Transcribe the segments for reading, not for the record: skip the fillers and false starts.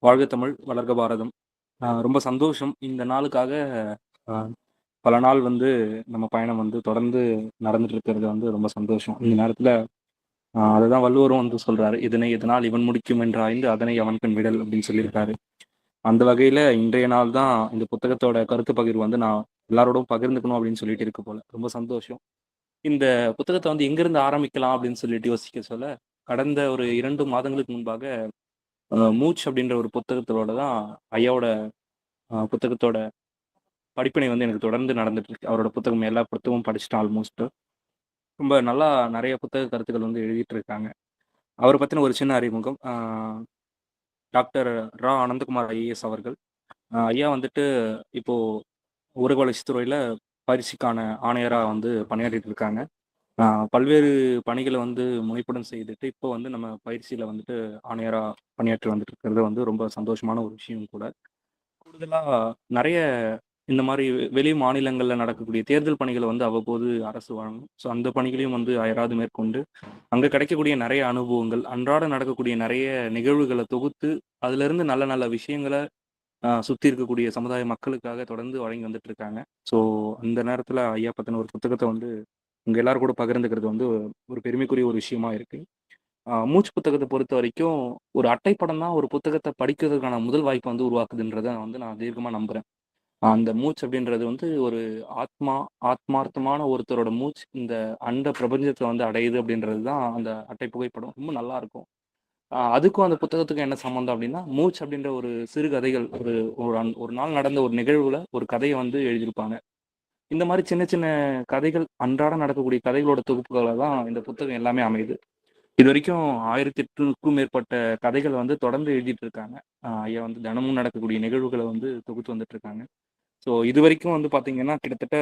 வாழ்க தமிழ், வளர்க பாரதம். ரொம்ப சந்தோஷம். இந்த நாளுக்காக அ பல நாள் வந்து நம்ம பயணம் வந்து தொடர்ந்து நடந்துட்டு இருக்கிறது வந்து ரொம்ப சந்தோஷம். இந்த நேரத்தில அதுதான் வள்ளுவரும் வந்து சொல்றாரு. "இதனை இதனால் இவன் முடிக்கும் என்றாய்ந்து அதனை அவன்பின் விடல்" அப்படின்னு சொல்லியிருக்காரு. அந்த வகையில இன்றைய நாள் தான் இந்த புத்தகத்தோட கருத்து பகிர்வு வந்து நான் எல்லாரோடும் பகிர்ந்துக்கணும் அப்படின்னு சொல்லிட்டு இருக்கு போல. ரொம்ப சந்தோஷம். இந்த புத்தகத்த வந்து எங்கிருந்து ஆரம்பிக்கலாம் அப்படின்னு சொல்லிட்டு யோசிக்க சொல்ல, கடந்த ஒரு 2 மாதங்களுக்கு முன்பாக மூச் அப்படின்ற ஒரு புத்தகத்தோட தான் ஐயாவோட புத்தகத்தோட படிப்பினை வந்து எனக்கு தொடர்ந்து நடந்துட்டு இருக்கு. அவரோட புத்தகம் எல்லா புத்தகமும் படிச்சுட்டேன் ஆல்மோஸ்ட். ரொம்ப நல்லா நெறைய புத்தக கருத்துக்கள் வந்து எழுதிட்டு இருக்காங்க. அவர பத்தின ஒரு சின்ன அறிமுகம். டாக்டர் அனந்தகுமார் ஐஏஎஸ் அவர்கள். ஐயா வந்துட்டு இப்போ ஊரக வளர்ச்சித் துறையில பயிற்சிக்கான ஆணையரா வந்து பணியாற்றிட்டு இருக்காங்க. அ பல்வேறு பணிகள வந்து முனைப்புடன் செய்துட்டு, இப்போ வந்து நம்ம பயிற்சியில வந்துட்டு ஆணையரா பணியாற்றி வந்துட்டு இருக்கிறது வந்து ரொம்ப சந்தோஷமான ஒரு விஷயம் கூட. கூடுதலா நெறைய இந்த மாரி வெளி மாநிலங்கள்ல நடக்கக்கூடிய தேர்தல் பணிகள வந்து அவ்வப்போது அரசு வழங்கும். ஸோ அந்த பணிகளையும் வந்து அயராது மேற்கொண்டு, அங்க கிடைக்கக்கூடிய நெறைய அனுபவங்கள், அன்றாட நடக்கக்கூடிய நெறைய நிகழ்வுகள தொகுத்து, அதிலிருந்து நல்ல நல்ல விஷயங்கள சுத்தி இருக்கக்கூடிய சமுதாய மக்களுக்காக தொடர்ந்து வழங்கி வந்துட்டு இருக்காங்க. ஸோ அந்த நேரத்தில ஐயா பத்தின ஒரு புத்தகத்த வந்து உங்க எல்லார் கூட பகிர்ந்துக்கிறது வந்து ஒரு பெருமைக்குரிய ஒரு விஷயமா இருக்கு. மூச்சு புத்தகத்த பொறுத்தவரைக்கும், ஒரு அட்டைப்படம் தான் ஒரு புத்தகத்த படிக்கிறதுக்கான முதல் வாய்ப்ப வந்து உருவாக்குதுன்றத வந்து நான் தீர்க்கமா நம்புறேன். அந்த மூச்சு அப்படின்றது வந்து ஒரு ஆத்மா ஆத்மார்த்தமான ஒருத்தரோட மூச்சு இந்த அண்ட பிரபஞ்சத்த வந்து அடையுது அப்படின்றது தான் அந்த அட்டை புகைப்படம். ரொம்ப நல்லாருக்கும். அதுக்கும் அந்த புத்தகத்துக்கும் என்ன சம்மந்தம் அப்படின்னா, மூச் அப்படின்ற ஒரு சிறுகதைகள் ஒரு ஒரு நாள் நடந்த ஒரு நிகழ்வுல ஒரு கதைய வந்து எழுதியிருப்பாங்க. இந்த மாரி சின்ன சின்ன கதைகள், அன்றாடம் நடக்கக்கூடிய கதைகளோட தொகுப்புகளா தான் இந்த புத்தகம் எல்லாமே அமையுது. இதுவரைக்கும் 1800க்கும் மேற்பட்ட கதைகள் வந்து தொடர்ந்து எழுதிட்டு இருக்காங்க. ஐயா வந்து தினமும் நடக்கக்கூடிய நிகழ்வுகள வந்து தொகுத்து வந்துட்டு இருக்காங்க. ஸோ இதுவரைக்கும் வந்து பார்த்தீங்கன்னா, கிட்டத்தட்ட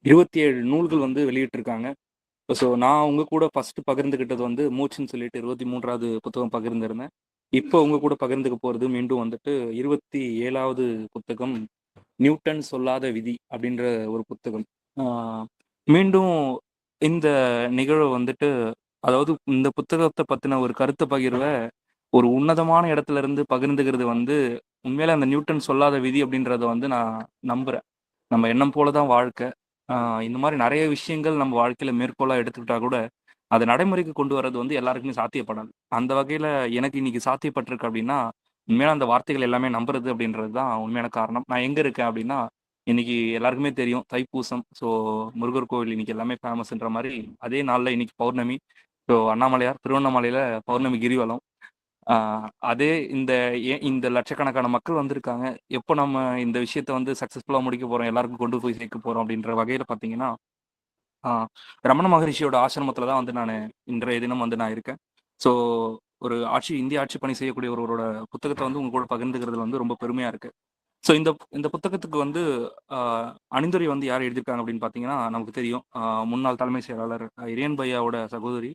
27 நூல்கள் வந்து வெளியிட்டிருக்காங்க. ஸோ நான் உங்க கூட ஃபர்ஸ்ட்டு பகிர்ந்துக்கிட்டது வந்து மூச்சுன்னு சொல்லிட்டு 23வது புத்தகம் பகிர்ந்திருந்தேன். இப்போ உங்க கூட பகிர்ந்துக்க போறது மீண்டும் வந்துட்டு 27வது புத்தகம் நியூட்டன் சொல்லாத விதி அப்படின்ற ஒரு புத்தகம். ஆ மீண்டும் இந்த நிகழ்வு வந்துட்டு அதாவது இந்த புத்தகத்த பத்தின ஒரு கருத்த பகிர்வ ஒரு உன்னதமான இடத்துல இருந்து பகிர்ந்துக்கிறது வந்து உண்மையிலே அந்த நியூட்டன் சொல்லாத விதி அப்படின்றத வந்து நான் நம்புறேன். நம்ம எண்ணம் போல தான் வாழ்க்கை. ஆ இந்த மாரி நெறைய விஷயங்கள் நம்ம வாழ்க்கையில மேற்கோளா எடுத்துக்கிட்டா கூட, அத நடைமுறைக்கு கொண்டு வரது வந்து எல்லாருக்குமே சாத்தியப்படாது. அந்த வகையில எனக்கு இன்னைக்கு சாத்தியப்பட்டிருக்கு அப்டின்னா, உண்மையான அந்த வார்த்தைகள் எல்லாமே நம்புறது அப்டின்றது தான் உண்மையான காரணம். நான் எங்க இருக்கேன் அப்டின்னா, இன்னைக்கு எல்லாருக்குமே தெரியும் தைப்பூசம். ஸோ முருகர் கோவில் இன்னைக்கு எல்லாமே ஃபேமஸ்ன்ற மாரி, அதே நாள்ல இன்னைக்கு பௌர்ணமி. ஸோ அண்ணாமலையார் திருவண்ணாமலையில பௌர்ணமி கிரிவலம். ஆ அதே இந்த லட்சக்கணக்கான மக்கள் வந்திருக்காங்க. எப்போ நம்ம இந்த விஷயத்த வந்து சக்சஸ்ஃபுல்லா முடிக்க போறோம், எல்லாருக்கும் கொண்டு போய் சேர்க்க போறோம் அப்டின்ற வகையில பார்த்தீங்கன்னா, ஆ ரமண மகரிஷியோட ஆசிரமத்தில தான் வந்து நானு இன்றைய தினம் வந்து நான் இருக்கேன். ஸோ ஒரு இந்திய ஆட்சி பணி செய்யக்கூடிய ஒருவரோட புத்தகத்த வந்து உங்க கூட பகிர்ந்துக்கிறதுல வந்து ரொம்ப பெருமையா இருக்கு. ஸோ இந்த புத்தகத்துக்கு வந்து அ அணிந்துரை வந்து யார் எழுதியிருக்காங்க அப்படின்னு பார்த்தீங்கன்னா, நமக்கு தெரியும். முன்னாள் தலைமை செயலாளர் இறையன் பையாவோட சகோதரி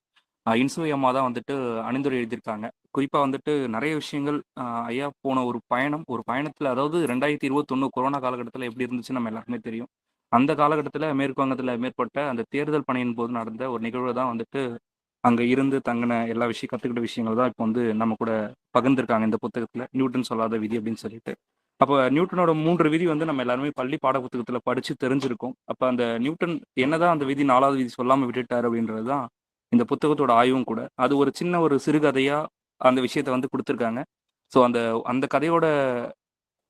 இன்சுவை அம்மா தான் வந்துட்டு அணிந்துரை எழுதியிருக்காங்க. குறிப்பா வந்துட்டு நெறைய விஷயங்கள் ஐயா போன ஒரு பயணத்தில அதாவது 2021 கொரோனா காலகட்டத்தில எப்படி இருந்துச்சுன்னு நம்ம எல்லாருக்குமே தெரியும். அந்த காலகட்டத்தில மேற்கு வங்கத்தில மேற்பட்ட அந்த தேர்தல் பணியின் போது நடந்த ஒரு நிகழ்வ தான் வந்துட்டு அங்க இருந்து தங்குன எல்லா கத்துக்கிட்ட விஷயங்கள் தான் இப்போ வந்து நம்ம கூட பகிர்ந்திருக்காங்க இந்த புத்தகத்தில. நியூட்டன் சொல்லாத விதி அப்படின்னு சொல்லிட்டு. அப்ப நியூட்டனோட 3 விதி வந்து நம்ம எல்லாருமே பள்ளி பாட புத்தகத்தில படிச்சு தெரிஞ்சிருக்கும். அப்ப அந்த நியூட்டன் என்னதான் அந்த விதி 4வது விதி சொல்லாம விட்டுட்டாரு அப்படின்றது தான் இந்த புத்தகத்தோட ஆய்வும் கூட. அது ஒரு சின்ன ஒரு சிறுகதையா அந்த விஷயத்த வந்து குடுத்துருக்காங்க. ஸோ அந்த அந்த கதையோட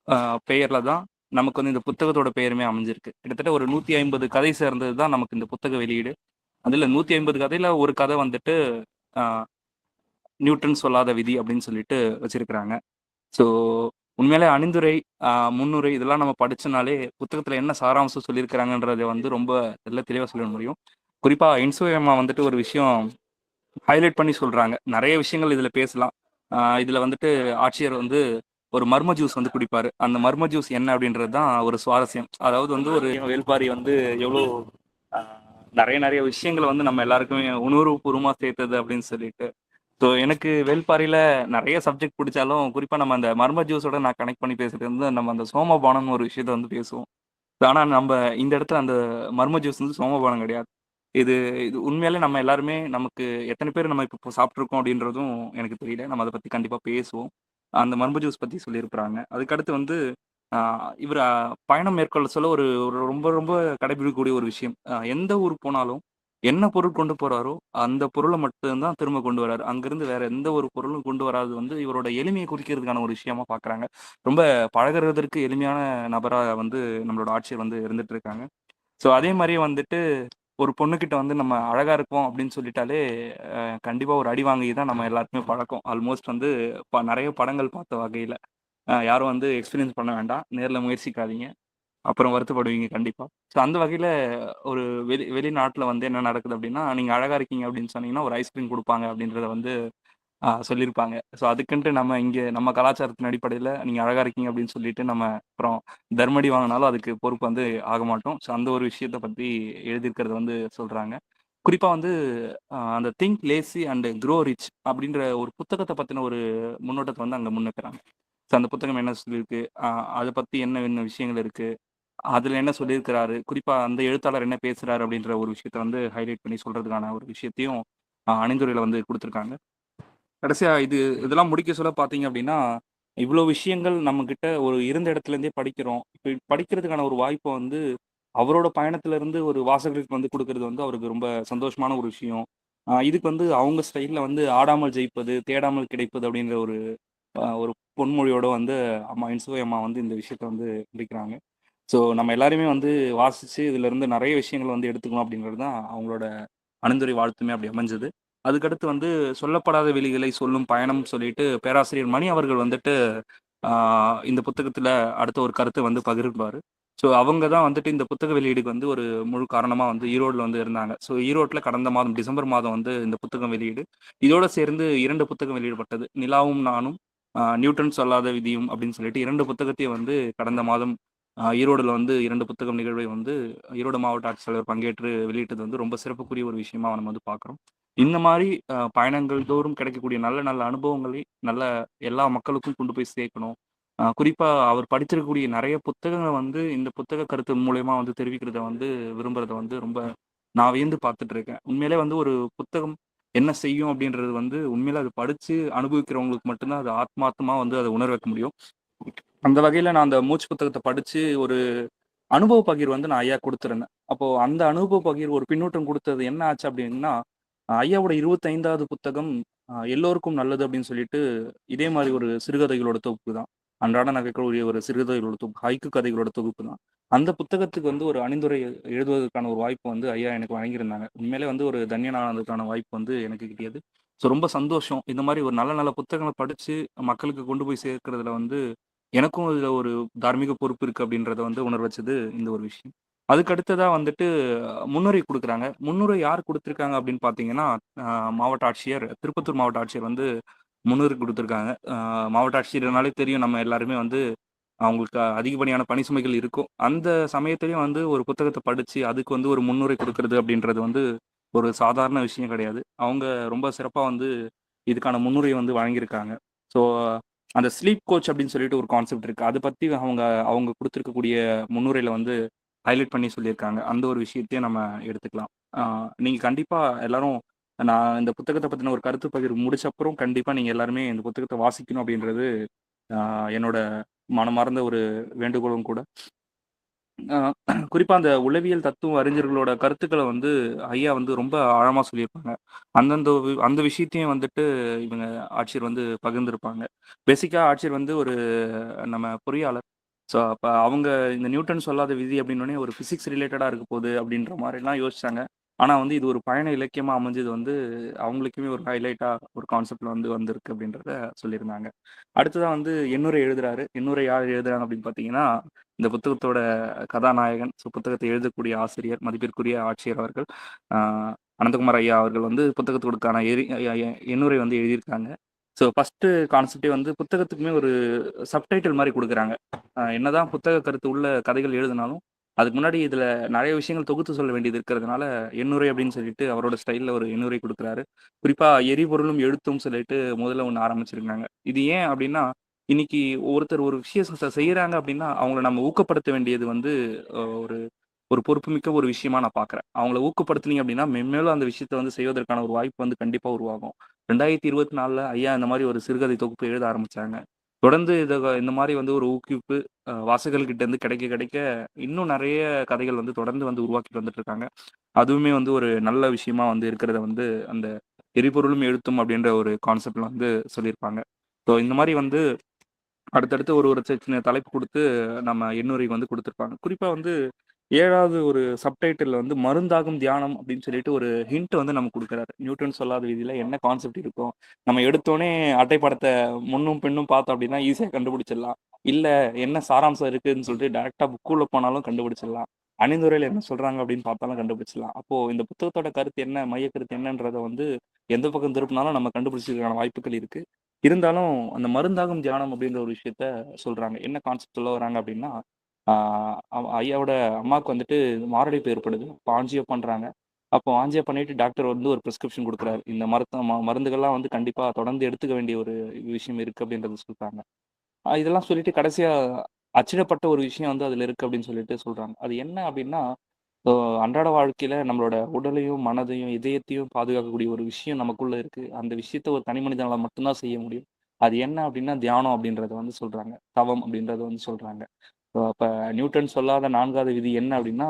அ பெயர்ல தான் நமக்கு வந்து இந்த புத்தகத்தோட பெயருமே அமைஞ்சிருக்கு. கிட்டத்தட்ட ஒரு 150 கதை சேர்ந்தது தான் நமக்கு இந்த புத்தக வெளியீடு. அதுல 150 கதையில ஒரு கதை வந்துட்டு அ நியூட்டன் சொல்லாத விதி அப்படின்னு சொல்லிட்டு வச்சிருக்கிறாங்க. ஸோ உண்மையிலே அணிந்துரை, முன்னுரை இதெல்லாம் நம்ம படிச்சனாலே புத்தகத்துல என்ன சாராம்சம் சொல்லியிருக்கிறாங்கன்றத வந்து ரொம்ப தெளிவா சொல்ல முடியும். குறிப்பா இன்சோயம்மா வந்துட்டு ஒரு விஷயம் ஹைலைட் பண்ணி சொல்றாங்க. நெறைய விஷயங்கள் இதுல பேசலாம். இதுல வந்துட்டு ஆட்சியர் வந்து ஒரு மர்ம ஜூஸ் வந்து குடிப்பாரு. அந்த மர்ம ஜூஸ் என்ன அப்படின்றது தான் ஒரு சுவாரஸ்யம். அதாவது வந்து ஒரு வேள்பாரி வந்து எவ்வளோ அ நெறைய விஷயங்கள வந்து நம்ம எல்லாருக்குமே உணர்வுபூர்வமா சேர்த்தது அப்படின்னு சொல்லிட்டு. ஸோ எனக்கு வேள்பாரியில நெறைய சப்ஜெக்ட் பிடிச்சாலும், குறிப்பா நம்ம அந்த மர்ம ஜூஸோட நான் கனெக்ட் பண்ணி பேசுறது வந்து நம்ம அந்த சோமபானம்னு ஒரு விஷயத்த வந்து பேசுவோம். ஆனா நம்ப இந்த இடத்துல அந்த மர்ம ஜூஸ் வந்து சோமபானம் கிடையாது. இது இது உண்மையாலே நம்ம எல்லாருமே நமக்கு எத்தன பேர் நம்ம இப்போ சாப்பிட்டுருக்கோம் அப்படின்றதும் எனக்கு தெரியல. நம்ம அத பத்தி கண்டிப்பா பேசுவோம். அந்த மர்ம ஜூஸ் பத்தி சொல்லியிருப்பாங்க. அதுக்கடுத்து வந்து ஆ இவரு பயணம் மேற்கொள்ள சொல்ல ஒரு ஒரு ரொம்ப ரொம்ப கடைபிடிக்கக்கூடிய ஒரு விஷயம். எந்த ஊருக்கு போனாலும் என்ன பொருள் கொண்டு போறாரோ, அந்த பொருள மட்டும் தான் திரும்ப கொண்டு வராரு. அங்கிருந்து வேற எந்த ஒரு பொருளும் கொண்டு வராதது வந்து இவரோட எளிமைய குறிக்கிறதுக்கான ஒரு விஷயமா பார்க்குறாங்க. ரொம்ப பழகுறதற்கு எளிமையான நபரா வந்து நம்மளோட ஆட்சியர் வந்து இருந்துட்டு இருக்காங்க. ஸோ அதே மாரியே வந்துட்டு ஒரு பொண்ணுகிட்ட வந்து நம்ம அழகா இருக்கோம் அப்படின்னு சொல்லிட்டாலே, கண்டிப்பா ஒரு அடி வாங்கி தான் நம்ம எல்லாருக்குமே பழக்கம். ஆல்மோஸ்ட் வந்து நெறைய படங்கள் பார்த்த வகையில. யாரும் வந்து எக்ஸ்பீரியன்ஸ் பண்ண வேண்டாம். நேர்ல முயற்சிக்காதீங்க. அப்புறம் வருத்தப்படுவீங்க கண்டிப்பா. ஸோ அந்த வகையில ஒரு வெளிநாட்ல வந்து என்ன நடக்குது அப்டின்னா, நீங்க அழகா இருக்கீங்க அப்டின்னு சொன்னீங்கன்னா, ஒரு ஐஸ்கிரீம் குடுப்பாங்க அப்டின்றத வந்து சொல்லியிருப்பாங்க. ஸோ அதுக்குன்ட்டு நம்ம இங்க நம்ம கலாச்சாரத்தின் அடிப்படையில நீங்க அழகா இருக்கீங்க அப்டின்னு சொல்லிட்டு நம்ம அப்புறம் தர்மடி வாங்குனாலும் அதுக்கு பொறுப்பு வந்து ஆக மாட்டோம். ஸோ அந்த ஒரு விஷயத்த பத்தி எழுதியிருக்கிறத வந்து சொல்றாங்க. குறிப்பா வந்து அந்த think lazy and grow rich அப்டின்ற ஒரு புத்தகத்த பத்தின ஒரு முன்னோட்டத்த வந்து அங்க முன்வைக்கிறாங்க. ஸோ அந்த புத்தகம் என்ன சொல்லியிருக்கு? அத பத்தி என்ன என்ன விஷயங்கள் இருக்கு? அதுல என்ன சொல்லியிருக்கிறாரு? குறிப்பா அந்த எழுத்தாளர் என்ன பேசுறாரு? அப்டின்ற ஒரு விஷயத்த வந்து ஹைலைட் பண்ணி சொல்றதுக்கான ஒரு விஷயத்தையும் அணிந்துரையில வந்து குடுத்துருக்காங்க. கடைசியா இதெல்லாம் முடிக்க சொல்ல பார்த்தீங்க அப்டின்னா, இவ்ளோ விஷயங்கள் நம்மகிட்ட ஒரு இருந்த இடத்துலேருந்தே படிக்கிறோம். இப்ப படிக்கிறதுக்கான ஒரு வாய்ப்ப வந்து அவரோட பயணத்திலருந்து ஒரு வாசகர்களுக்கு வந்து குடுக்குறது வந்து அவருக்கு ரொம்ப சந்தோஷமான ஒரு விஷயம். இதுக்கு வந்து அவங்க ஸ்டைல்ல வந்து "ஆடாமல் ஜெயிப்பது, தேடாமல் கிடைப்பது" அப்டின்ற ஒரு பொன்மொழியோட வந்து அம்மா இன்சுவை அம்மா வந்து இந்த விஷயத்த வந்து முடிக்கிறாங்க. ஸோ நம்ம எல்லாருமே வந்து வாசிச்சு இதிலருந்து நெறைய விஷயங்கள் வந்து எடுத்துக்கணும் அப்டின்றது தான் அவங்களோட அணிந்துரை வாழ்த்துமே அப்படி அமைஞ்சது. அதுக்கடுத்து வந்து சொல்லப்படாத விழிகளை சொல்லும் பயணம் சொல்லிட்டு பேராசிரியர் மணி அவர்கள் வந்துட்டு, ஆ இந்த புத்தகத்தில அடுத்த ஒரு கருத்த வந்து பகிர்வாரு. ஸோ அவங்க தான் வந்துட்டு இந்த புத்தக வெளியீடுக்கு வந்து ஒரு முழு காரணமா வந்து ஈரோட்ல வந்து இருந்தாங்க. ஸோ ஈரோட்ல கடந்த மாதம் டிசம்பர் மாதம் வந்து இந்த புத்தகம் வெளியீடு. இதோட சேர்ந்து 2 புத்தகம் வெளியிடப்பட்டது. நிலாவும் நானும், நியூட்டன் சொல்லாத விதியும் அப்படின்னு சொல்லிட்டு 2 புத்தகத்தையும் வந்து கடந்த மாதம் ஈரோடுல வந்து 2 புத்தகம் நிகழ்வை வந்து ஈரோடு மாவட்ட ஆட்சித்தலைவர் பங்கேற்று வெளியிட்டது வந்து ரொம்ப சிறப்புக்குரிய ஒரு விஷயமா நம்ம வந்து பார்க்குறோம். இந்த மாரி பயணங்கள் தோறும் கிடைக்கக்கூடிய நல்ல நல்ல அனுபவங்களை நல்ல எல்லா மக்களுக்கும் கொண்டு போய் சேர்க்கணும். குறிப்பா அவர் படிச்சிருக்கக்கூடிய நெறைய புத்தகங்கள வந்து இந்த புத்தக கருத்து மூலியமா வந்து தெரிவிக்கிறத வந்து விரும்புறத வந்து ரொம்ப நான் வியந்து பார்த்துட்டு இருக்கேன். உண்மையிலே வந்து ஒரு புத்தகம் என்ன செய்யும் அப்படின்றது வந்து உண்மையிலே அத படிச்சு அனுபவிக்கிறவங்களுக்கு மட்டும் தான் அது ஆத்மார்த்தமா வந்து அத உணர வைக்க முடியும். அந்த வகையில நான் அந்த மூச்சு புத்தகத்த படிச்சு ஒரு அனுபவ பகிர்வு வந்து நான் ஐயாக்கு குடுத்திருந்தேன். அப்போ அந்த அனுபவ பகிர்வு ஒரு பின்னூட்டம் குடுத்தது என்ன ஆச்சு அப்டின்னா, ஐயாவோட 25வது புத்தகம் எல்லோருக்கும் நல்லது அப்டின்னு சொல்லிட்டு, இதே மாரி ஒரு சிறுகதைகளோட தொகுப்பு தான். அன்றாட நகைக்கக்கூடிய ஒரு சிறுகதைகளோட தொகுப்பு, ஹைக்கூ கதைகளோட தொகுப்பு தான். அந்த புத்தகத்துக்கு வந்து ஒரு அணிந்துரை எழுதுவதற்கான ஒரு வாய்ப்பு வந்து ஐயா எனக்கு வழங்கியிருந்தாங்க. உண்மையிலே வந்து ஒரு தன்யனானதுக்கான வாய்ப்பு வந்து எனக்கு கிட்டியது. ஸோ ரொம்ப சந்தோஷம். இந்த மாரி ஒரு நல்ல நல்ல புத்தகங்கள படிச்சு மக்களுக்கு கொண்டு போய் சேர்க்கிறதுல வந்து எனக்கும் இதுல ஒரு தார்மீக பொறுப்பு இருக்கு அப்படின்றத வந்து உணர வச்சது இந்த ஒரு விஷயம். அதுக்கு அடுத்ததா வந்துட்டு முன்னுரை குடுக்குறாங்க. முன்னுரை யார் குடுத்துருக்காங்க அப்படின்னு பார்த்தீங்கன்னா, அ மாவட்ட ஆட்சியர் திருப்பத்தூர் மாவட்ட ஆட்சியர் வந்து முன்னுரை குடுத்துருக்காங்க. மாவட்ட ஆட்சியர்னாலே தெரியும் நம்ம எல்லாருமே வந்து அவங்களுக்கு அதிகப்படியான பணி சுமைகள் இருக்கும். அந்த சமயத்திலயும் வந்து ஒரு புத்தகத்த படிச்சு, அதுக்கு வந்து ஒரு முன்னுரை குடுக்குறது அப்படின்றது வந்து ஒரு சாதாரண விஷயம் கிடையாது. அவங்க ரொம்ப சிறப்பா வந்து இதுக்கான முன்னுரை வந்து வழங்கியிருக்காங்க. ஸோ அந்த ஸ்லீப் கோச் அப்படின்னு சொல்லிட்டு ஒரு கான்செப்ட் இருக்கு. அத பத்தி அவங்க அவங்க குடுத்திருக்கக்கூடிய முன்னுரையில வந்து ஹைலைட் பண்ணி சொல்லியிருக்காங்க. அந்த ஒரு விஷயத்தையும் நம்ம எடுத்துக்கலாம். ஆ நீங்க கண்டிப்பா எல்லாரும் நான் இந்த புத்தகத்த பத்தின ஒரு கருத்து பகிர்வு முடிச்ச அப்புறம் கண்டிப்பா நீங்க எல்லாருமே இந்த புத்தகத்த வாசிக்கணும் அப்படின்றது ஆ என்னோட மனமார்ந்த ஒரு வேண்டுகோளும் கூட. அ குறிப்பா அந்த உளவியல் தத்துவ அறிஞர்களோட கருத்துக்கள வந்து ஐயா வந்து ரொம்ப ஆழமா சொல்லியிருப்பாங்க. அந்த விஷயத்தையும் வந்துட்டு இவங்க ஆட்சியர் வந்து பகிர்ந்திருப்பாங்க. பேசிக்கா ஆட்சியர் வந்து ஒரு நம்ம பொறியாளர். ஸோ அப்ப அவங்க இந்த நியூட்டன் சொல்லாத விதி அப்படின்னோனே ஒரு பிசிக்ஸ் ரிலேட்டடா இருக்க போகுது அப்படின்ற மாரிலாம் யோசிச்சாங்க. ஆனா வந்து இது ஒரு பயண இலக்கியமா அமைஞ்சது வந்து அவங்களுக்குமே ஒரு ஹைலைட்டா ஒரு கான்செப்ட்ல வந்து வந்திருக்கு அப்படின்றத சொல்லியிருந்தாங்க. அடுத்ததா வந்து எண்ணுரை எழுதுறாரு. எண்ணுரை யார் எழுதுறாங்க அப்படின்னு பார்த்தீங்கன்னா, இந்த புத்தகத்தோட கதாநாயகன். ஸோ புத்தகத்தை எழுதக்கூடிய ஆசிரியர், மதிப்பிற்குரிய ஆட்சியர் அவர்கள். ஆ அனந்தகுமார் ஐயா அவர்கள் வந்து புத்தகத்துக்கான எண்ணுரை வந்து எழுதியிருக்காங்க. ஸோ ஃபர்ஸ்ட்டு கான்செப்ட்டே வந்து புத்தகத்துக்குமே ஒரு சப்டைட்டில் மாரி குடுக்குறாங்க. என்னதான் புத்தக கருத்து உள்ள கதைகள் எழுதினாலும், அதுக்கு முன்னாடி இதில நெறைய விஷயங்கள் தொகுத்து சொல்ல வேண்டியது இருக்கிறதுனால, எண்ணுரை அப்படின்னு சொல்லிட்டு அவரோட ஸ்டைல்ல ஒரு எண்ணுரை குடுக்குறாரு. குறிப்பா எரிபொருளும் எழுத்தும் சொல்லிட்டு முதல்ல ஒண்ணு ஆரம்பிச்சிருக்காங்க. இது ஏன் அப்படின்னா, இன்னைக்கு ஒருத்தர் ஒரு விஷயத்த செய்றாங்க அப்படின்னா, அவங்கள நம்ம ஊக்கப்படுத்த வேண்டியது வந்து ஒரு ஒரு பொறுப்புமிக்க ஒரு விஷயமா நான் பார்க்குறேன். அவங்கள ஊக்கப்படுத்துனீங்க அப்படின்னா, மென்மேலும் அந்த விஷயத்த வந்து செய்வதற்கான ஒரு வாய்ப்பு வந்து கண்டிப்பா உருவாகும். 2024ல ஐயா இந்த மாரி ஒரு சிறுகதை தொகுப்பு எழுத ஆரம்பிச்சாங்க. தொடர்ந்து இந்த மாரி வந்து ஒரு ஊக்குவிப்பு வாசகர்கள்கிட்ட இருந்து கிடைக்க கிடைக்க, இன்னும் நெறைய கதைகள் வந்து தொடர்ந்து வந்து உருவாக்கிட்டு வந்துட்டு இருக்காங்க. அதுவுமே வந்து ஒரு நல்ல விஷயமா வந்து இருக்கிறத வந்து அந்த எரிபொருளும் எழுத்தும் அப்படின்ற ஒரு கான்செப்ட்ல வந்து சொல்லியிருப்பாங்க. ஸோ இந்த மாரி வந்து அடுத்தடுத்து ஒரு ஒரு சின்ன தலைப்பு குடுத்து நம்ம எண்ணுரை வந்து குடுத்துருப்பாங்க. குறிப்பா வந்து 7வது ஒரு சப்டைட்டில்ல வந்து மருந்தாகும் தியானம் அப்படின்னு சொல்லிட்டு ஒரு ஹிண்ட் வந்து நமக்கு குடுக்குறாரு. நியூட்டன் சொல்லாத விதியில என்ன கான்செப்ட் இருக்கும்? நம்ம எடுத்தோனே அட்டைப்படத்த முன்னும் பின்னும் பார்த்தோம் அப்படின்னா ஈஸியா கண்டுபிடிச்சிடலாம். இல்ல என்ன சாராம்சம் இருக்குன்னு சொல்லிட்டு டைரக்ட்டா புக்குள்ள போனாலும் கண்டுபிடிச்சிடலாம். அணிந்துரையில என்ன சொல்றாங்க அப்படின்னு பார்த்தாலும் கண்டுபிடிச்சிடலாம். அப்போ இந்த புத்தகத்தோட கருத்து என்ன? மைய கருத்து என்னன்றத வந்து எந்த பக்கம் திருப்புனாலும் நம்ம கண்டுபிடிச்சதுக்கான வாய்ப்புகள் இருக்கு. இருந்தாலும் அந்த மருந்தாகும் தியானம் அப்படின்ற ஒரு விஷயத்த சொல்றாங்க. என்ன கான்செப்ட் சொல்ல வராங்க அப்படின்னா, ஆ ஐயாவோட அம்மாவுக்கு வந்துட்டு மாரடைப்பு ஏற்படுது. அப்ப ஆஞ்சியோ பண்றாங்க. அப்போ ஆஞ்சியோ பண்ணிட்டு டாக்டர் வந்து ஒரு பிரிஸ்கிரிப்ஷன் குடுக்குறாரு. இந்த மருந்துகள்லாம் வந்து கண்டிப்பா தொடர்ந்து எடுத்துக்க வேண்டிய ஒரு விஷயம் இருக்கு அப்படின்றத சொல்றாங்க. இதெல்லாம் சொல்லிட்டு கடைசியா அச்சிடப்பட்ட ஒரு விஷயம் வந்து அதில இருக்கு அப்படின்னு சொல்லிட்டு சொல்றாங்க. அது என்ன அப்படின்னா, இப்போ அன்றாட வாழ்க்கையில நம்மளோட உடலையும், மனதையும், இதயத்தையும் பாதுகாக்கக்கூடிய ஒரு விஷயம் நமக்குள்ள இருக்கு. அந்த விஷயத்த ஒரு தனி மனிதனால மட்டும் தான் செய்ய முடியும். அது என்ன அப்படின்னா, தியானம் அப்படின்றத வந்து சொல்றாங்க. தவம் அப்படின்றத வந்து சொல்றாங்க. அப்ப நியூட்டன் சொல்லாத 4வது விதி என்ன அப்படின்னா,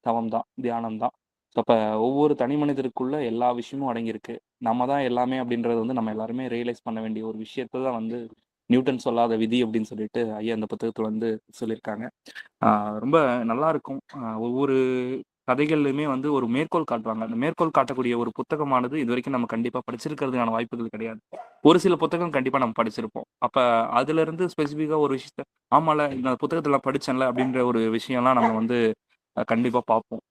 தவம் தான். தியானம் தான். அப்ப ஒவ்வொரு தனி மனிதருக்குள்ள எல்லா விஷயமும் அடங்கியிருக்கு. நம்ம தான் எல்லாமே அப்படின்றது வந்து நம்ம எல்லாருமே ரியலைஸ் பண்ண வேண்டிய ஒரு விஷயத்த தான் வந்து நியூட்டன் சொல்லாத விதி அப்படின்னு சொல்லிட்டு ஐயா இந்த புத்தகத்துல வந்து சொல்லியிருக்காங்க. ஆ ரொம்ப நல்லாருக்கும். ஒவ்வொரு கதைகள்லயுமே வந்து ஒரு மேற்கோள் காட்டுவாங்க. அந்த மேற்கோள் காட்டக்கூடிய ஒரு புத்தகமானது இதுவரைக்கும் நம்ம கண்டிப்பா படிச்சிருக்கிறதுக்கான வாய்ப்புகள் கிடையாது. ஒரு சில புத்தகம் கண்டிப்பா நம்ம படிச்சிருப்போம். அப்ப அதுலருந்து ஸ்பெசிஃபிக்கா ஒரு விஷயத்த ஆமால்ல இந்த புத்தகத்துல படிச்சேன்ல அப்படின்ற ஒரு விஷயம்லாம் நம்ம வந்து கண்டிப்பா பார்ப்போம்.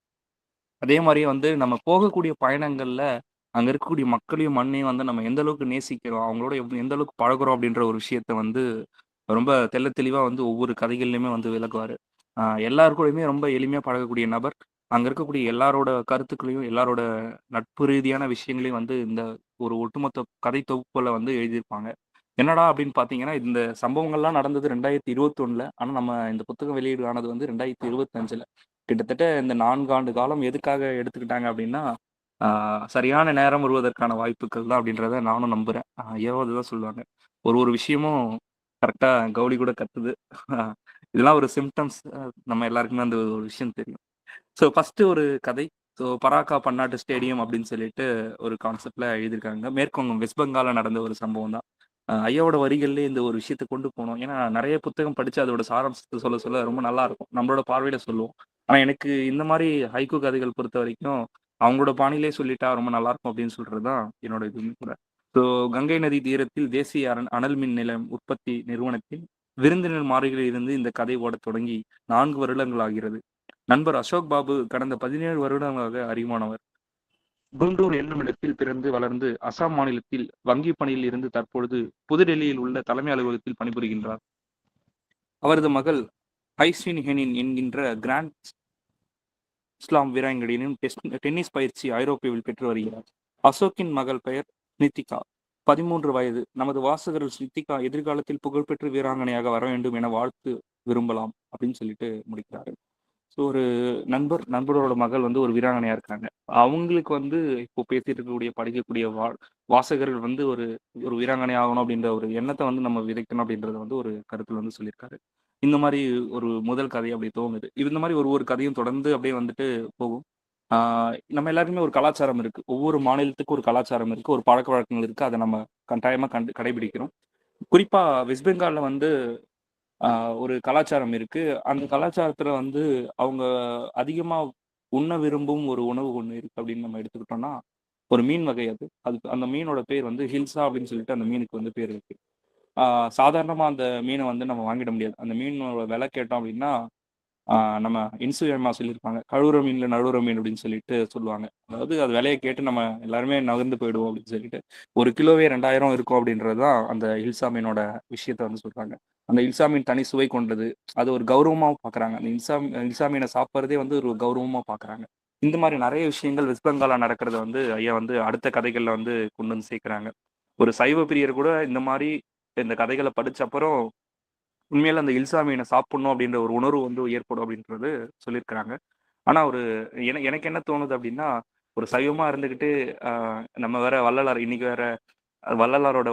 அதே மாரியே வந்து நம்ம போகக்கூடிய பயணங்கள்ல, அங்க இருக்கக்கூடிய மக்களையும், மண்ணையும் வந்து நம்ம எந்த அளவுக்கு நேசிக்கிறோம், அவங்களோட எந்த அளவுக்கு பழகுறோம் அப்படின்ற ஒரு விஷயத்த வந்து ரொம்ப தெள்ள தெளிவா வந்து ஒவ்வொரு கதைகள்லயுமே வந்து விளக்குவாரு. எல்லார் கூடயுமே ரொம்ப எளிமையா பழகக்கூடிய நபர். அங்க இருக்கக்கூடிய எல்லாரோட கருத்துக்களையும், எல்லாரோட நட்பு ரீதியான விஷயங்களையும் வந்து இந்த ஒரு ஒட்டுமொத்த கதை தொகுப்புல வந்து எழுதியிருப்பாங்க. என்னடா அப்படின்னு பார்த்தீங்கன்னா, இந்த சம்பவங்கள்லாம் நடந்தது 2021ல. ஆனா நம்ம இந்த புத்தகம் வெளியீடு ஆனது வந்து 2025ல. கிட்டத்தட்ட இந்த 4 ஆண்டு காலம் எதுக்காக எடுத்துக்கிட்டாங்க அப்படின்னா, ஆ சரியான நேரம் வருவதற்கான வாய்ப்புக்கள் தான் அப்படின்றத நானும் நம்புறேன். ஐயாவும் அதுதான் சொல்லுவாங்க. ஒரு ஒரு விஷயமும் கரெக்ட்டா கௌளி கூட கத்துது. இதெல்லாம் ஒரு சிம்ப்டம்ஸ் நம்ம எல்லாருக்குமே அந்த ஒரு விஷயம் தெரியும். ஸோ ஃபர்ஸ்ட்டு ஒரு கதை. ஸோ பராக்கா பன்னாட்டு ஸ்டேடியம் அப்படின்னு சொல்லிட்டு ஒரு கான்செப்ட்ல எழுதியிருக்காங்க. மேற்குவங்கம் வெஸ்ட் பெங்கால்ல நடந்த ஒரு சம்பவம் தான். ஐயாவோட வரிகள்லயே இந்த ஒரு விஷயத்த கொண்டு போணும். ஏன்னா நெறைய புத்தகம் படிச்சு அதோட சாராம்சத்த சொல்ல சொல்ல ரொம்ப நல்லாருக்கும். நம்மளோட பார்வையில சொல்லுவோம். ஆனா எனக்கு இந்த மாரி ஹைக்கூ கதைகள் பொறுத்தவரைக்கும், அவங்களோட பாணியிலேயே சொல்லிட்டா ரொம்ப நல்லாருக்கும் அப்படின்னு சொல்றது தான் என்னோட இதுவும் கூட. ஸோ கங்கை நதி தீரத்தில் தேசிய அனல் மின் நிலையம் உற்பத்தி நிறுவனத்தின் விருந்தினர் மாளிகையில் இருந்து இந்த கதை ஓடத் தொடங்கி 4 வருடங்கள் ஆகிறது. நண்பர் அசோக் பாபு கடந்த 17 வருடங்களாக அறிமுகமானவர். குண்டூர் என்னும் இடத்தில் பிறந்து வளர்ந்து அசாம் மாநிலத்தில் வங்கி பணியில் இருந்து தற்பொழுது புதுடெல்லியில் உள்ள தலைமை அலுவலகத்தில் பணிபுரிகின்றார். அவரது மகள் ஐஸ்வின் ஹெனின் என்கின்ற கிராண்ட் ஸ்லாம் வீராங்கனையும் டென்னிஸ் பயிற்சி ஐரோப்பாவில் பெற்று வருகிறார். அசோக்கின் மகள் பெயர் நித்திகா. 13 வயது. நமது வாசகர்கள் நித்திகா எதிர்காலத்தில் புகழ்பெற்ற வீராங்கனையாக வர வேண்டும் என வாழ்த்து விரும்பலாம் அப்படின்னு சொல்லிட்டு முடிக்கிறாரு. ஸோ ஒரு நண்பரோட மகள் வந்து ஒரு வீராங்கனையா இருக்காங்க. அவங்களுக்கு வந்து இப்போ பேசிட்டு இருக்கக்கூடிய, படிக்கக்கூடிய வாசகர்கள் வந்து ஒரு ஒரு வீராங்கனை ஆகணும் அப்படின்ற ஒரு எண்ணத்த வந்து நம்ம விதைக்கணும் அப்படின்றத வந்து ஒரு கருத்துல வந்து சொல்லியிருக்காரு. இந்த மாரி ஒரு முதல் கதை அப்படி துவங்குது. இந்த மாரி ஒரு ஒரு கதையும் தொடர்ந்து அப்படியே வந்துட்டு போகும். ஆ நம்ம எல்லாருக்குமே ஒரு கலாச்சாரம் இருக்கு. ஒவ்வொரு மாநிலத்துக்கும் ஒரு கலாச்சாரம் இருக்கு. ஒரு பழக்கவழக்கங்கள் இருக்கு. அத நம்ம கட்டாயமா கடைபிடிக்கிறோம். குறிப்பா வெஸ்ட் பெங்கால்ல வந்து ஆ ஒரு கலாச்சாரம் இருக்கு. அந்த கலாச்சாரத்துல வந்து அவங்க அதிகமா உண்ண விரும்பும் ஒரு உணவு ஒண்ணு இருக்கு அப்படின்னு நம்ம எடுத்துக்கிட்டோம்னா, ஒரு மீன் வகை அது. அந்த மீனோட பேர் வந்து ஹில்சா அப்படின்னு சொல்லிட்டு அந்த மீனுக்கு வந்து பேர் இருக்கு. ஆ சாதாரணமா அந்த மீன வந்து நம்ம வாங்கிட முடியாது. அந்த மீனோட விலை கேட்டோம் அப்படின்னா, ஆ நம்ம இன்சுயமா சொல்லியிருப்பாங்க. "கழுவுற மீன்ல நழுவுற மீன்" அப்படின்னு சொல்லிட்டு சொல்லுவாங்க. அதாவது அது விலைய கேட்டு நம்ம எல்லாருமே நகர்ந்து போயிடுவோம் அப்படின்னு சொல்லிட்டு. 1 கிலோவே 2000 இருக்கும் அப்படின்றது தான் அந்த ஹில்சா மீனோட விஷயத்த வந்து சொல்றாங்க. அந்த ஹில்சா மீன் தனி சுவை கொண்டது. அது ஒரு கௌரவமா பார்க்குறாங்க. அந்த ஹில்சா மீன சாப்பிடுறதே வந்து ஒரு கௌரவமா பார்க்குறாங்க. இந்த மாரி நெறைய விஷயங்கள் வெஸ்ட் பெங்கால்ல நடக்கிறத வந்து ஐயா வந்து அடுத்த கதைகள்ல வந்து கொண்டு வந்து சேர்க்கிறாங்க. ஒரு சைவ பிரியர் கூட இந்த மாரி இந்த கதைகள படிச்ச அப்புறம் உண்மையில அந்த இல்சா மீன சாப்பிடணும் அப்படின்ற ஒரு உணர்வு வந்து ஏற்படும் அப்படின்றது சொல்லியிருக்கிறாங்க. ஆனா ஒரு எனக்கு என்ன தோணுது அப்படின்னா, ஒரு சைவமா இருந்துகிட்டு, அ நம்ம வேற வள்ளலார் இன்னைக்கு வேற வள்ளலாரோட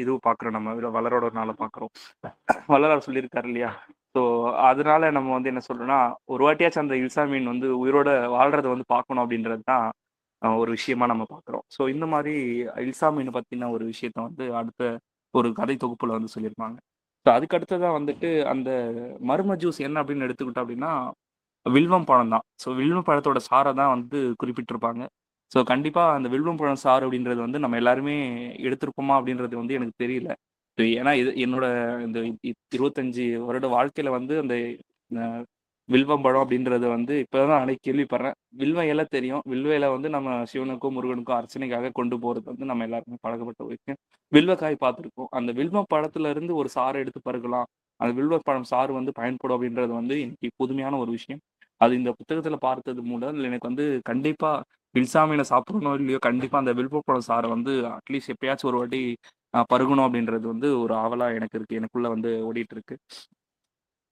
இது பார்க்குறோம் நம்ம. வள்ளலாரோட ஒரு நாள பார்க்குறோம். வள்ளலார் சொல்லியிருக்காரு இல்லையா? ஸோ, அதனால நம்ம வந்து என்ன சொல்றோம்னா, ஒரு வாட்டியாச்சும் அந்த இல்சா மீன் வந்து உயிரோட வாழ்றத வந்து பார்க்கணும் அப்படின்றது தான் ஒரு விஷயமா நம்ம பார்க்குறோம். ஸோ, இந்த மாரி இல்சா மீன் பத்தின ஒரு விஷயத்த வந்து அடுத்த ஒரு கதை தொகுப்புல வந்து சொல்லியிருப்பாங்க. ஸோ, அதுக்கு அடுத்ததா வந்துட்டு அந்த மர்ம ஜூஸ் என்ன அப்படின்னு எடுத்துக்கிட்டோம் அப்படின்னா, வில்வம் பழம் தான். ஸோ, வில்வம் பழத்தோட சார தான் வந்து குறிப்பிட்டிருப்பாங்க. ஸோ, கண்டிப்பா அந்த வில்வம் பழம் சாறு அப்படின்றது வந்து நம்ம எல்லாருமே எடுத்திருப்போமா அப்படின்றது வந்து எனக்கு தெரியல. ஏன்னா இது என்னோட இந்த 25 வருட வாழ்க்கையில வந்து அந்த அ வில்வம் பழம் அப்படின்றது வந்து இப்ப தான் நானே கேள்விப்படுறேன். வில்வ இலை தெரியும். வில்வ இலை வந்து நம்ம சிவனுக்கும், முருகனுக்கும் அர்ச்சனைக்காக கொண்டு போறது வந்து நம்ம எல்லாருமே பழக்கப்பட்ட ஒரு விஷயம். வில்வக்காய் பார்த்துருக்கோம். அந்த வில்வ பழத்துல இருந்து ஒரு சாறு எடுத்து பருகலாம். அந்த வில்வ பழம் சாறு வந்து பயன்படும் அப்படின்றது வந்து இன்னைக்கு புதுமையான ஒரு விஷயம். அது இந்த புத்தகத்துல பார்த்தது முதல் எனக்கு வந்து கண்டிப்பா வில்சா மீன சாப்பிடறனோ இல்லையோ, கண்டிப்பா அந்த வில்வ பழம் சாற வந்து அட்லீஸ்ட் எப்பயாச்சும் ஒரு வாட்டி பருகணும் அப்படின்றது வந்து ஒரு ஆவலா எனக்கு இருக்கு. எனக்குள்ள வந்து ஓடிட்டு இருக்கு.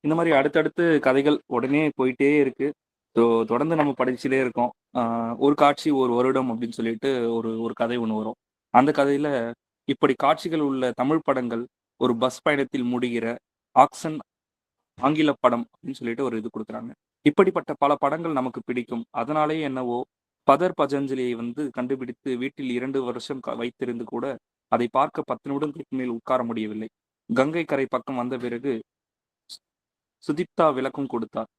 இந்த மாரி அடுத்தடுத்து கதைகள் உடனே போயிட்டே இருக்கு. ஸோ தொடர்ந்து நம்ம படிச்சுட்டே இருக்கோம். ஆ ஒரு காட்சி ஒரு வருடம் அப்படின்னு சொல்லிட்டு ஒரு ஒரு கதை ஒண்ணு வரும். அந்த கதையில இப்படி காட்சிகள் உள்ள தமிழ் படங்கள் ஒரு பஸ் பயணத்தில் முடிகிற ஆக்ஷன் ஆங்கில படம் அப்படின்னு சொல்லிட்டு ஒரு இது குடுக்குறாங்க. இப்படிப்பட்ட பல படங்கள் நமக்கு பிடிக்கும். அதனாலேயே என்னவோ பதர் பதஞ்சலியை வந்து கண்டுபிடித்து வீட்டில் 2 வருஷம் வைத்திருந்து கூட அதை பார்க்க 10 நிமிடங்களுக்கு மேல் உட்கார முடியவில்லை. கங்கை கரை பக்கம் வந்த பிறகு சுதீப்தா விளக்கம் கொடுத்தார்.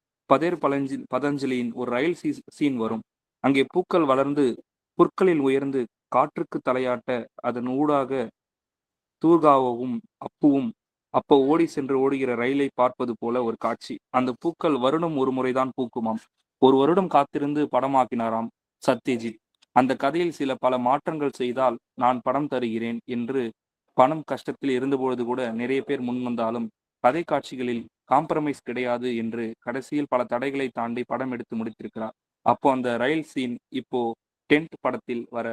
பதஞ்சலியின் ஒரு ரயில் சீன் வரும். அங்கே பூக்கள் வளர்ந்து, புற்களில் உயர்ந்து, காற்றுக்கு தலையாட்ட, அதன் ஊடாக தூர்காவும், அப்புவும் அப்போ ஓடி சென்று ஓடுகிற ரயிலை பார்ப்பது போல ஒரு காட்சி. அந்த பூக்கள் வருடம் ஒரு முறைதான் பூக்குமாம். ஒரு வருடம் காத்திருந்து படமாக்கினாராம் சத்யஜித். அந்த கதையில் சில பல மாற்றங்கள் செய்தால் நான் படம் தருகிறேன் என்று பணம் கஷ்டத்தில் இருந்தபொழுது கூட நிறைய பேர் முன்வந்தாலும் கதை காட்சிகளில் காம்ப்ரமைஸ் கிடையாது என்று கடைசியில் பல தடைகளை தாண்டி படம் எடுத்து முடித்திருக்கிறார். அப்போ அந்த ரயில் சீன் இப்போ டென்ட் படத்தில் வர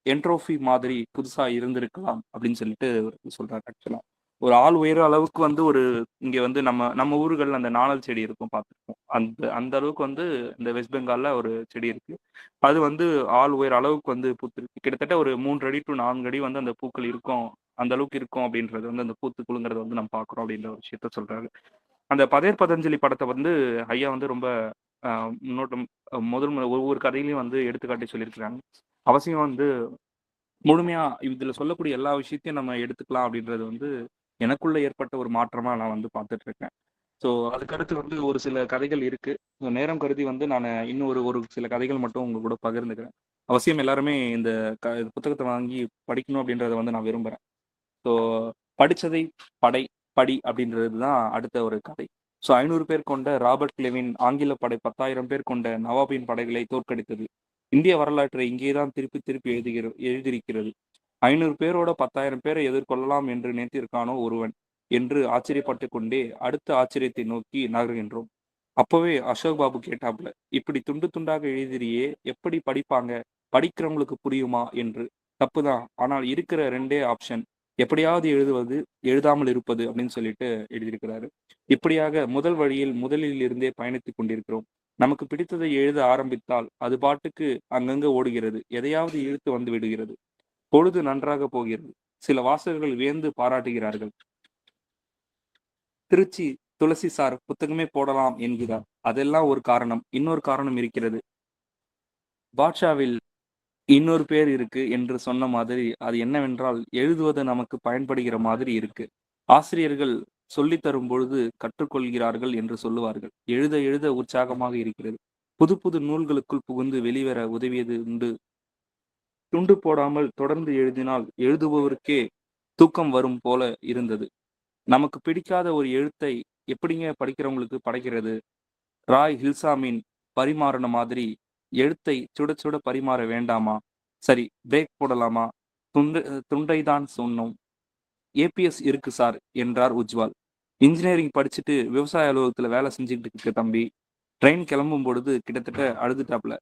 என்ட்ரோபி மாதிரி புதுசா இருந்திருக்கலாம் அப்படின்னு சொல்லிட்டு சொல்றாரு ஆக்சுவலா. ஒரு ஆள் உயர அளவுக்கு வந்து ஒரு இங்க வந்து நம்ம நம்ம ஊர்கள்ல அந்த நாணல் செடி இருக்கும் பார்த்துருப்போம். அந்த அந்த அளவுக்கு வந்து இந்த வெஸ்ட் பெங்கால்ல ஒரு செடி இருக்கு. அது வந்து ஆள் உயர அளவுக்கு வந்து பூத்திருக்கு. கிட்டத்தட்ட ஒரு 3 அடி டூ 4 அடி வந்து அந்த பூக்கள் இருக்கும். அந்த அளவுக்கு இருக்கும் அப்படின்றது வந்து அந்த பூத்து குலுங்குறத வந்து நம்ம பார்க்குறோம் அப்படின்ற ஒரு விஷயத்த சொல்றாரு. அந்த பதேர் பதஞ்சலி படத்த வந்து ஐயா வந்து ரொம்ப அ முன்னோட்டம் ஒவ்வொரு கதையிலயும் வந்து எடுத்துக்காட்டி சொல்லியிருக்கிறாங்க. அவசியம் வந்து முழுமையா இதுல சொல்லக்கூடிய எல்லா விஷயத்தையும் நம்ம எடுத்துக்கலாம் அப்படின்றது வந்து எனக்குள்ள ஏற்பட்ட ஒரு மாற்றமா நான் வந்து பார்த்துட்டு இருக்கேன். ஸோ அதுக்கடுத்து வந்து ஒரு சில கதைகள் இருக்கு. நேரம் கருதி வந்து நான் இன்னும் ஒரு ஒரு சில கதைகள் மட்டும் உங்க கூட பகிர்ந்துக்கிறேன். அவசியம் எல்லாருமே இந்த புத்தகத்த வாங்கி படிக்கணும் அப்படின்றத வந்து நான் விரும்புறேன். ஸோ படிச்சதை படை, படி அப்படின்றது தான் அடுத்த ஒரு கதை. ஸோ 500 பேர் கொண்ட ராபர்ட் கிளெவின் ஆங்கில படை 10,000 பேர் கொண்ட நவாபின் படைகளை தோற்கடித்தது. இந்திய வரலாற்றை இங்கே தான் திருப்பி திருப்பி எழுதியிருக்கிறது. 500 பேரோட 10,000 பேரை எதிர்கொள்ளலாம் என்று நினைத்திருக்கானோ ஒருவன் என்று ஆச்சரியப்பட்டுக் கொண்டே அடுத்த ஆச்சரியத்தை நோக்கி நகர்கின்றோம். அப்பவே அசோக் பாபு கேட்டாப்ல, இப்படி துண்டு துண்டாக எழுதுறியே எப்படி படிப்பாங்க? படிக்கிறவங்களுக்கு புரியுமா என்று. தப்புதான். ஆனால் இருக்கிற 2டே ஆப்ஷன். எப்படியாவது எழுதுவது, எழுதாமல் இருப்பது அப்படின்னு சொல்லிட்டு எழுதியிருக்கிறாரு. இப்படியாக முதல் வழியில் முதலில் இருந்தே பயணித்துக் கொண்டிருக்கிறோம். நமக்கு பிடித்ததை எழுத ஆரம்பித்தால் அது பாட்டுக்கு அங்கங்க ஓடுகிறது. எதையாவது இழுத்து வந்து விடுகிறது. பொழுது நன்றாக போகிறது. சில வாசகர்கள் வியந்து பாராட்டுகிறார்கள். திருச்சி துளசி சார் புத்தகமே போடலாம் என்கிறார். அதெல்லாம் ஒரு காரணம். இன்னொரு காரணம் இருக்கிறது. பாட்ஷாவில் இன்னொரு பேர் இருக்கு என்று சொன்ன மாதிரி அது என்னவென்றால் எழுதுவது நமக்கு பயன்படுகிற மாதிரி இருக்கு. ஆசிரியர்கள் சொல்லித் தரும் பொழுது கற்றுக்கொள்கிறார்கள் என்று சொல்லுவார்கள். எழுத எழுத உற்சாகமாக இருக்கிறது. புது புது நூல்களுக்குள் புகுந்து வெளிவர உதவியது உண்டு. துண்டு போடாமல் தொடர்ந்து எழுதினால் எழுதுபவருக்கே தூக்கம் வரும் போல இருந்தது. நமக்கு பிடிக்காத ஒரு எழுத்தை எப்படிங்க படிக்கிறவங்களுக்கு படைக்கிறது? ராய் ஹில்சாமின் பரிமாறுன மாதிரி எழுத்தை சுட சுட பரிமாற வேண்டாமா? சரி பிரேக் போடலாமா? துண்டு துண்டை தான் சொன்னோம். ஏபிஎஸ் இருக்கு சார் என்றார் உஜ்வால். இன்ஜினியரிங் படிச்சுட்டு விவசாய அலுவலகத்துல வேலை செஞ்சுக்கிட்டு இருக்க தம்பி. ட்ரெயின் கிளம்பும் பொழுது கிட்டத்தட்ட அழுதுட்டாப்ல.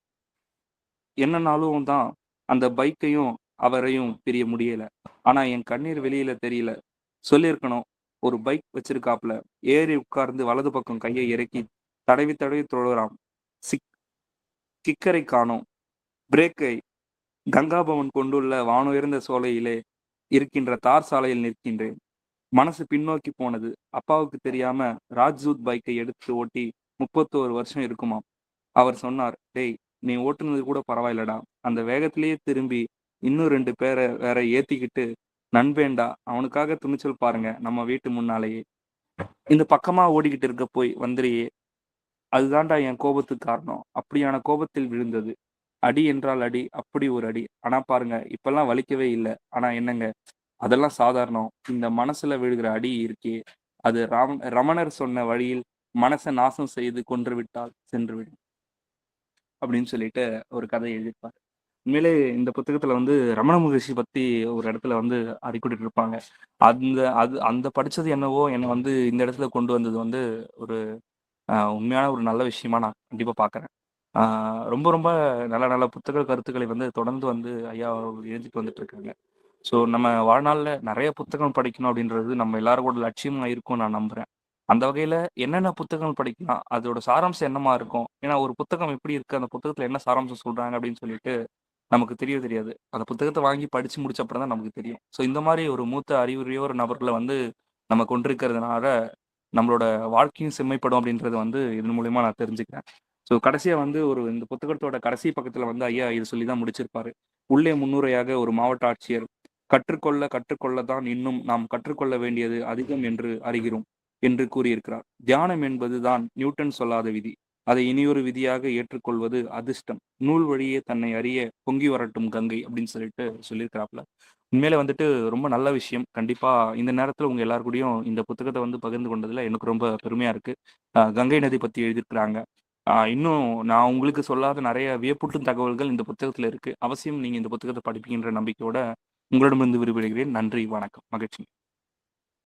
என்னனாலும் தான் அந்த பைக்கையும் அவரையும் பிரிய முடியல. ஆனா என் கண்ணீர் வெளியில தெரியல. சொல்லியிருக்கணும். ஒரு பைக் வச்சிருக்காப்ல. ஏறி உட்கார்ந்து வலது பக்கம் கையை இறக்கி தடவி தடவி தொழுறான். சிக் கிக்கரை காணோம். பிரேக்கை கங்காபவன் கொண்டுள்ள வானுயர்ந்த சோலையிலே இருக்கின்ற தார் சாலையில் நிற்கின்றேன். மனசு பின்னோக்கி போனது. அப்பாவுக்கு தெரியாம ராஜ்தூத் பைக்கை எடுத்து ஓட்டி 31 வருஷம் இருக்குமாம். அவர் சொன்னார், "டேய், நீ ஓட்டுனது கூட பரவாயில்லடா. அந்த வேகத்திலேயே திரும்பி இன்னும் 2 பேர வேற ஏத்திக்கிட்டு நண்பேன்டா. அவனுக்காக துணிச்சல் பாருங்க நம்ம வீட்டு முன்னாலேயே. இந்த பக்கமா ஓடிக்கிட்டு இருக்க போய் வந்துறியே. அதுதான்டா என் கோபத்துக்கு காரணம்." அப்படியான கோபத்தில் விழுந்தது. அடி என்றால் அடி, அப்படி ஒரு அடி. ஆனா பாருங்க, இப்பல்லாம் வலிக்கவே இல்ல. ஆனா என்னங்க, அதெல்லாம் சாதாரணம். இந்த மனசுல விழுகிற அடி இருக்கே, அது ரமணர் சொன்ன வழியில் மனச நாசம் செய்து கொன்றுவிட்டால் சென்றுவிடும். அப்படின்னு சொல்லிட்டு ஒரு கதை எழுதியிருப்பாரு. உண்மையிலே இந்த புத்தகத்துல வந்து ரமண மகரிஷி பத்தி ஒரு இடத்துல வந்து குறிப்பிட்டிருப்பாங்க. அந்த படிச்சது என்னவோ என்ன வந்து இந்த இடத்துல கொண்டு வந்தது வந்து ஒரு உண்மையான ஒரு நல்ல விஷயமா நான் கண்டிப்பா பார்க்குறேன். ஆ ரொம்ப ரொம்ப நல்ல நல்ல புத்தக கருத்துக்களை வந்து தொடர்ந்து வந்து ஐயா எழுதிட்டு வந்துட்டு இருக்காங்க. ஸோ நம்ம வாழ்நாள்ல நெறைய புத்தகம் படிக்கணும் அப்படின்றது நம்ம எல்லாரோட லட்சியமா இருக்கும்னு நான் நம்புறேன். அந்த வகையில என்னென்ன புத்தகங்கள் படிக்கலாம்? அதோட சாராம்சம் என்னமா இருக்கும்? ஏன்னா ஒரு புத்தகம் எப்படி இருக்கு? அந்த புத்தகத்துல என்ன சாராம்சம் சொல்றாங்க அப்படின்னு சொல்லிட்டு நமக்கு தெரியவே தெரியாது. அந்த புத்தகத்த வாங்கி படிச்சு முடிச்ச அப்புறம் தான் நமக்கு தெரியும். ஸோ இந்த மாரி ஒரு மூத்த அறிவுரையோர் நபர்கள வந்து நம்ம கொண்டிருக்கிறதுனால, நம்மளோட வாழ்க்கையும் செம்மைப்படும் அப்படின்றது வந்து இதன் மூலியமா நான் தெரிஞ்சுக்கிறேன். ஸோ கடைசியா வந்து இந்த புத்தகத்தோட கடைசி பக்கத்துல வந்து ஐயா இது சொல்லி தான் முடிச்சிருப்பாரு. உள்ளே முன்னுரையாக ஒரு மாவட்ட ஆட்சியர், "கற்றுக்கொள்ள கற்றுக்கொள்ள தான் இன்னும் நாம் கற்றுக்கொள்ள வேண்டியது அதிகம் என்று அறிகிறோம்" என்று கூறியிருக்கிறார். தியானம் என்பது தான் நியூட்டன் சொல்லாத விதி. அதை இனியொரு விதியாக ஏற்றுக்கொள்வது அதிர்ஷ்டம். நூல் வழியே தன்னை அறிய பொங்கி வரட்டும் கங்கை அப்படின்னு சொல்லிட்டு சொல்லியிருக்கிறாப்ல. உண்மையிலே வந்துட்டு ரொம்ப நல்ல விஷயம். கண்டிப்பா இந்த நேரத்துல உங்க எல்லார் கூடயும் இந்த புத்தகத்த வந்து பகிர்ந்து கொண்டதுல எனக்கு ரொம்ப பெருமையா இருக்கு. கங்கை நதி பத்தி எழுதியிருக்கிறாங்க. இன்னும் நான் உங்களுக்கு சொல்லாத நெறைய வியப்பூட்டும் தகவல்கள் இந்த புத்தகத்துல இருக்கு. அவசியம் நீங்க இந்த புத்தகத்த படிப்பீங்கன்ற நம்பிக்கையோட உங்களிடமிருந்து விடைபெறுகிறேன். நன்றி, வணக்கம். மகிழ்ச்சி.